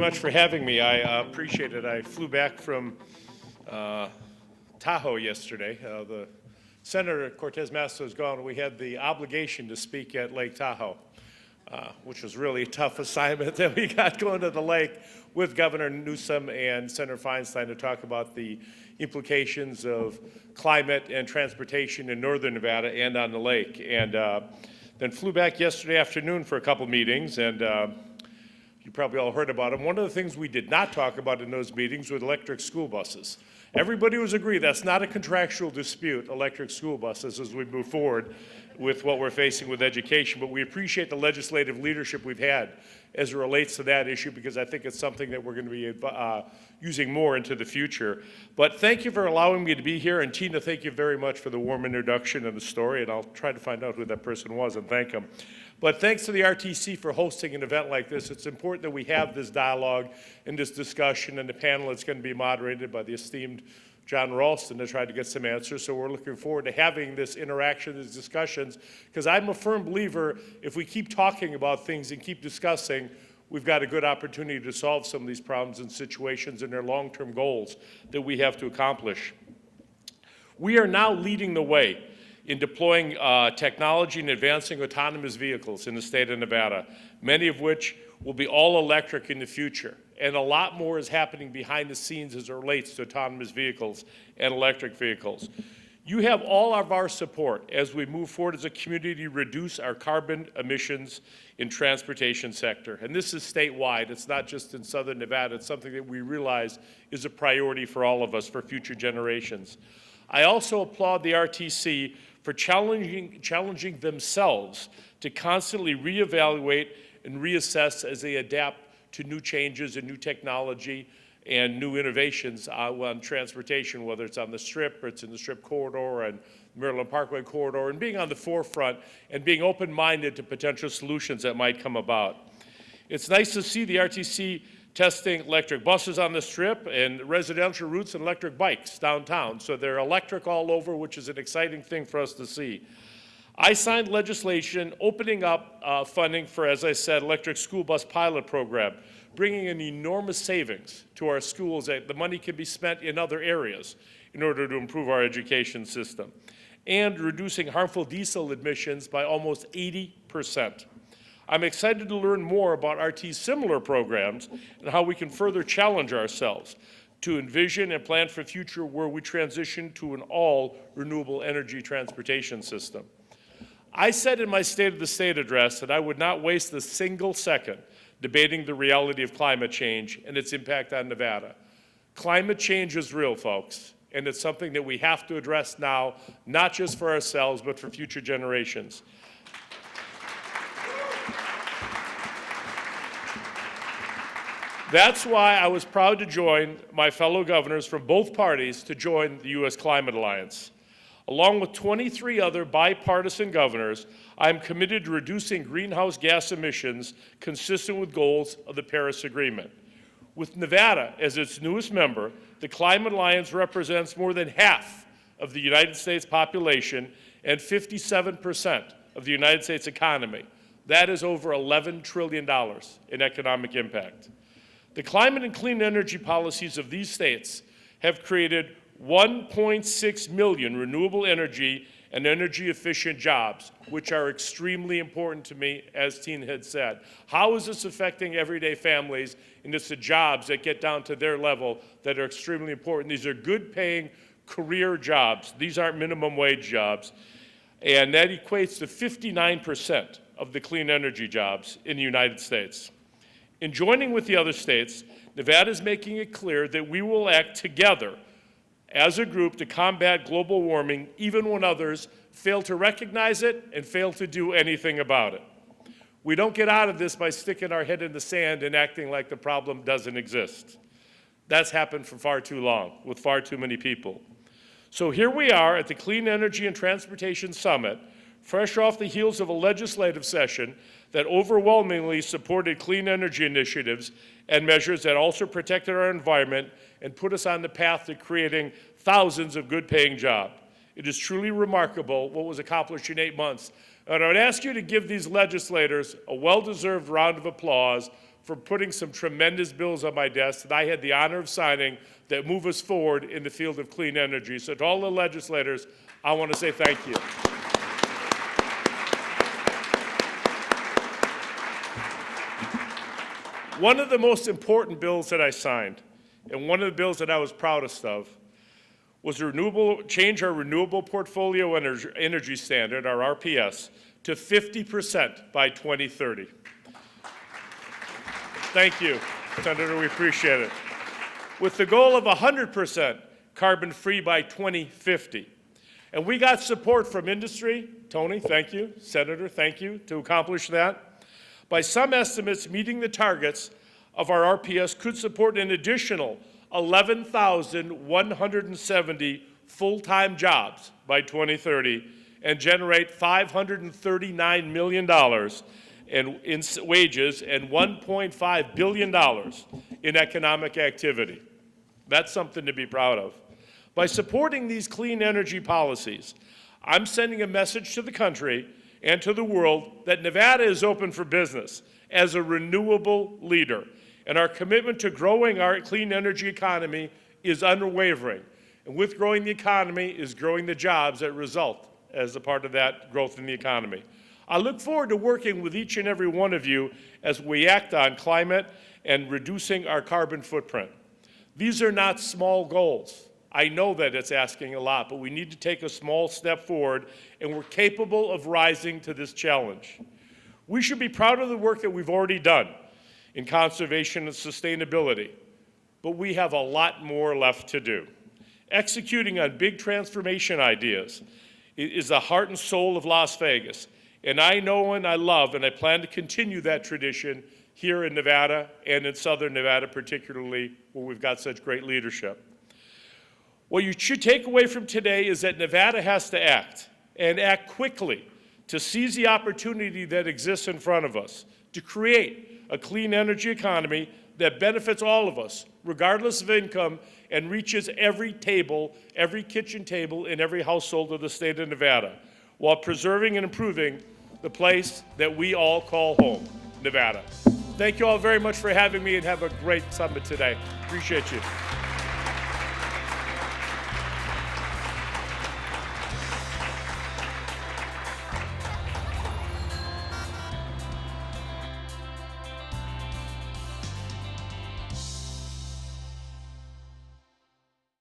much for having me. I appreciate it. I flew back from Tahoe yesterday. The Senator Cortez Masto is gone. We had the obligation to speak at Lake Tahoe, which was really a tough assignment that we got going to the lake with Governor Newsom and Senator Feinstein to talk about the implications of climate and transportation in northern Nevada and on the lake. And then flew back yesterday afternoon for a couple meetings, and you probably all heard about them. One of the things we did not talk about in those meetings was electric school buses. Everybody was agreed that's not a contractual dispute, electric school buses, as we move forward with what we're facing with education. But we appreciate the legislative leadership we've had as it relates to that issue, because I think it's something that we're going to be using more into the future. But thank you for allowing me to be here. And Tina, thank you very much for the warm introduction and the story. And I'll try to find out who that person was and thank him. But thanks to the RTC for hosting an event like this. It's important that we have this dialogue and this discussion, and the panel is going to be moderated by the esteemed John Ralston to try to get some answers. So we're looking forward to having this interaction, these discussions, because I'm a firm believer if we keep talking about things and keep discussing, we've got a good opportunity to solve some of these problems and situations and their long-term goals that we have to accomplish. We are now leading the way in deploying technology and advancing autonomous vehicles in the state of Nevada, many of which will be all electric in the future. And a lot more is happening behind the scenes as it relates to autonomous vehicles and electric vehicles. You have all of our support as we move forward as a community to reduce our carbon emissions in transportation sector. And this is statewide. It's not just in Southern Nevada. It's something that we realize is a priority for all of us for future generations. I also applaud the RTC for challenging themselves to constantly reevaluate and reassess as they adapt to new changes and new technology and new innovations on transportation, whether it's on the Strip or it's in the Strip corridor and Maryland Parkway corridor, and being on the forefront and being open-minded to potential solutions that might come about. It's nice to see the RTC testing electric buses on the Strip and residential routes and electric bikes downtown. So they're electric all over, which is an exciting thing for us to see. I signed legislation opening up funding for, as I said, electric school bus pilot program, bringing in enormous savings to our schools that the money can be spent in other areas in order to improve our education system, and reducing harmful diesel emissions by almost 80%. I'm excited to learn more about RT's similar programs and how we can further challenge ourselves to envision and plan for a future where we transition to an all renewable energy transportation system. I said in my State of the State address that I would not waste a single second debating the reality of climate change and its impact on Nevada. Climate change is real, folks, and it's something that we have to address now, not just for ourselves, but for future generations. That's why I was proud to join my fellow governors from both parties to join the U.S. Climate Alliance. Along with 23 other bipartisan governors, I am committed to reducing greenhouse gas emissions consistent with goals of the Paris Agreement. With Nevada as its newest member, the Climate Alliance represents more than half of the United States population and 57% of the United States economy. That is over $11 trillion in economic impact. The climate and clean energy policies of these states have created 1.6 million renewable energy and energy efficient jobs, which are extremely important to me, as Tina had said. How is this affecting everyday families? And it's the jobs that get down to their level that are extremely important. These are good paying career jobs. These aren't minimum wage jobs. And that equates to 59% of the clean energy jobs in the United States. In joining with the other states, Nevada is making it clear that we will act together as a group to combat global warming, even when others fail to recognize it and fail to do anything about it. We don't get out of this by sticking our head in the sand and acting like the problem doesn't exist. That's happened for far too long with far too many people. So here we are at the Clean Energy and Transportation Summit, fresh off the heels of a legislative session that overwhelmingly supported clean energy initiatives and measures that also protected our environment and put us on the path to creating thousands of good-paying jobs. It is truly remarkable what was accomplished in 8 months. And I would ask you to give these legislators a well-deserved round of applause for putting some tremendous bills on my desk that I had the honor of signing that move us forward in the field of clean energy. So to all the legislators, I want to say thank you. One of the most important bills that I signed, and one of the bills that I was proudest of, was change our renewable portfolio energy standard, our RPS, to 50% by 2030. Thank you, Senator, we appreciate it. With the goal of 100% carbon-free by 2050. And we got support from industry. Tony, thank you. Senator, thank you, to accomplish that. By some estimates, meeting the targets of our RPS could support an additional 11,170 full-time jobs by 2030 and generate $539 million in wages and $1.5 billion in economic activity. That's something to be proud of. By supporting these clean energy policies, I'm sending a message to the country and to the world that Nevada is open for business as a renewable leader, and our commitment to growing our clean energy economy is unwavering. And with growing the economy is growing the jobs that result as a part of that growth in the economy. I look forward to working with each and every one of you as we act on climate and reducing our carbon footprint. These are not small goals. I know that it's asking a lot, but we need to take a small step forward, and we're capable of rising to this challenge. We should be proud of the work that we've already done in conservation and sustainability, but we have a lot more left to do. Executing on big transformation ideas is the heart and soul of Las Vegas, and I know and I love and I plan to continue that tradition here in Nevada and in Southern Nevada particularly, where we've got such great leadership. What you should take away from today is that Nevada has to act, and act quickly, to seize the opportunity that exists in front of us, to create a clean energy economy that benefits all of us, regardless of income, and reaches every table, every kitchen table in every household of the state of Nevada, while preserving and improving the place that we all call home, Nevada. Thank you all very much for having me, and have a great summit today. Appreciate you.